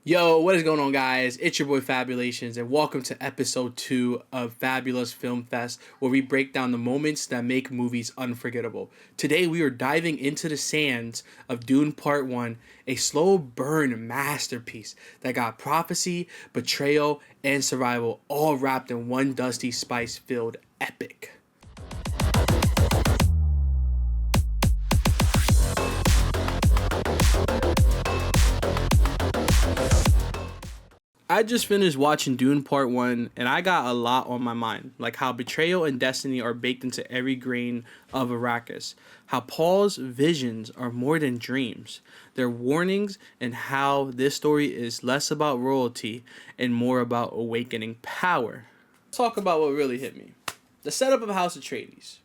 Yo, what is going on, guys? It's your boy Fabulations, and welcome to episode 2 of Fabulous Film Fest, where we break down the moments that make movies unforgettable. Today, we are diving into the sands of Dune Part 1, a slow burn masterpiece that got prophecy, betrayal, and survival all wrapped in one dusty, spice-filled epic. I just finished watching Dune Part 1 and I got a lot on my mind, like how betrayal and destiny are baked into every grain of Arrakis, how Paul's visions are more than dreams, their warnings, and how this story is less about royalty and more about awakening power. Let's talk about what really hit me. The setup of House Atreides.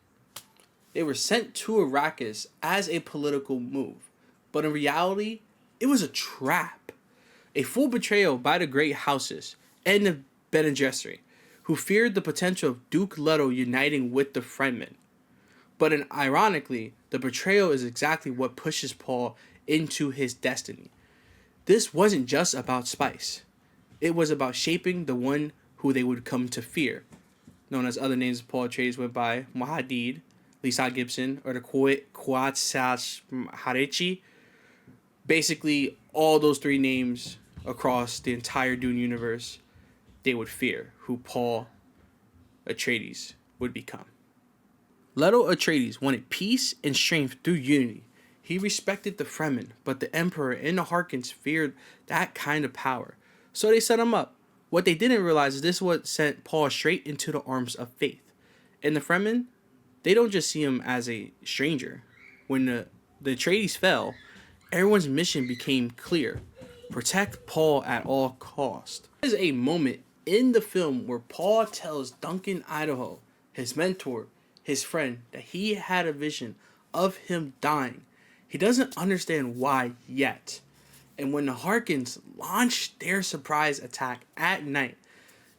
They were sent to Arrakis as a political move, but in reality, it was a trap. A full betrayal by the great houses and the Bene Gesserit, who feared the potential of Duke Leto uniting with the Fremen. But ironically, the betrayal is exactly what pushes Paul into his destiny. This wasn't just about spice. It was about shaping the one who they would come to fear, known as other names Paul Atreides went by, Mahadid, Lisa Gibson, or the Quetzalcoatl Harechi. Basically, all those three names across the entire Dune universe, they would fear who Paul Atreides would become. Leto Atreides wanted peace and strength through unity. He respected the Fremen, but the Emperor and the Harkons feared that kind of power. So they set him up. What they didn't realize is this is what sent Paul straight into the arms of faith. And the Fremen, they don't just see him as a stranger. When the Atreides fell, everyone's mission became clear. Protect Paul at all cost. There's a moment in the film where Paul tells Duncan Idaho, his mentor, his friend, that he had a vision of him dying. He doesn't understand why yet. And when the Harkons launch their surprise attack at night,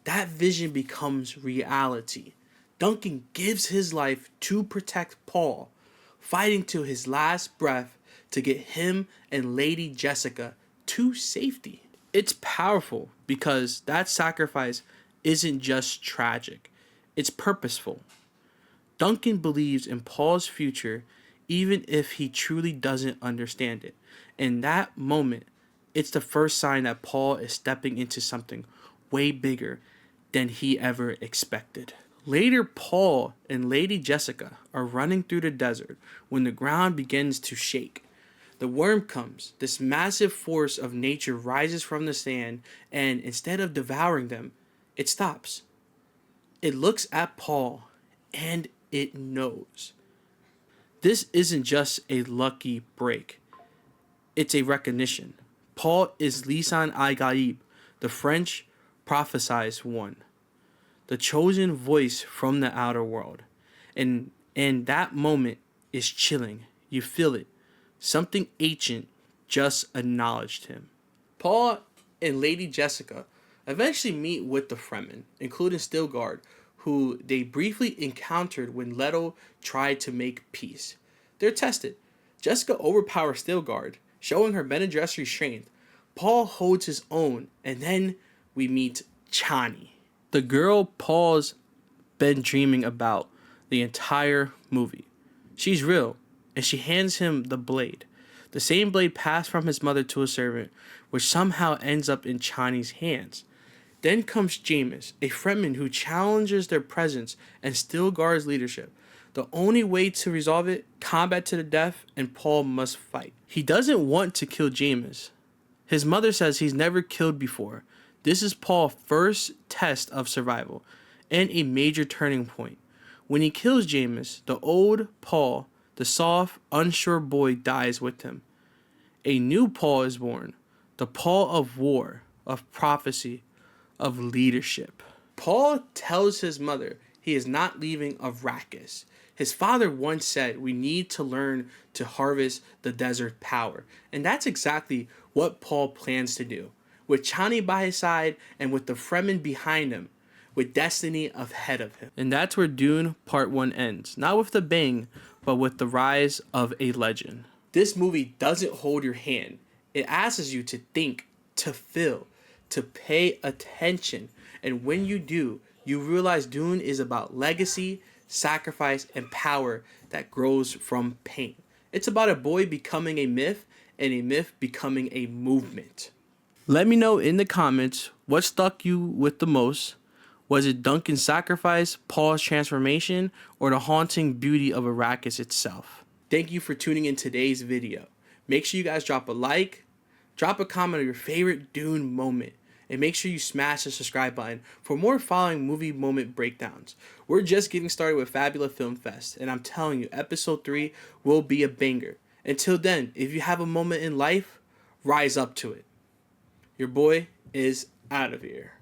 that vision becomes reality. Duncan gives his life to protect Paul, fighting to his last breath to get him and Lady Jessica to safety. It's powerful because that sacrifice isn't just tragic, it's purposeful. Duncan believes in Paul's future even if he truly doesn't understand it. In that moment, it's the first sign that Paul is stepping into something way bigger than he ever expected. Later, Paul and Lady Jessica are running through the desert when the ground begins to shake. The worm comes. This massive force of nature rises from the sand, and instead of devouring them, it stops. It looks at Paul, and it knows. This isn't just a lucky break. It's a recognition. Paul is Lisan al-Gaib, the French prophesied one, the chosen voice from the outer world. And that moment is chilling. You feel it. Something ancient just acknowledged him. Paul and Lady Jessica eventually meet with the Fremen, including Stilgar, who they briefly encountered when Leto tried to make peace. They're tested. Jessica overpowers Stilgar, showing her Bene Gesserit strength. Paul holds his own, and then we meet Chani, the girl Paul's been dreaming about the entire movie. She's real. And she hands him the blade. The same blade passed from his mother to a servant, which somehow ends up in Chani's hands. Then comes Jameis, a Fremen who challenges their presence and Stilgar's leadership. The only way to resolve it, combat to the death, and Paul must fight. He doesn't want to kill Jameis. His mother says he's never killed before. This is Paul's first test of survival, and a major turning point. When he kills Jameis, the old Paul, the soft, unsure boy, dies with him. A new Paul is born. The Paul of war, of prophecy, of leadership. Paul tells his mother he is not leaving Arrakis. His father once said we need to learn to harvest the desert power. And that's exactly what Paul plans to do. With Chani by his side and with the Fremen behind him, with destiny ahead of him. And that's where Dune Part 1 ends. Not with a bang, but with the rise of a legend. This movie doesn't hold your hand. It asks you to think to feel, to pay attention. And when you do, you realize Dune is about legacy, sacrifice, and power that grows from pain. It's about a boy becoming a myth and a myth becoming a movement. Let me know in the comments what stuck you with the most. Was it Duncan's sacrifice, Paul's transformation, or the haunting beauty of Arrakis itself? Thank you for tuning in today's video. Make sure you guys drop a like, drop a comment on your favorite Dune moment, and make sure you smash the subscribe button for more following movie moment breakdowns. We're just getting started with Fabula Film Fest, and I'm telling you, episode 3 will be a banger. Until then, if you have a moment in life, rise up to it. Your boy is out of here.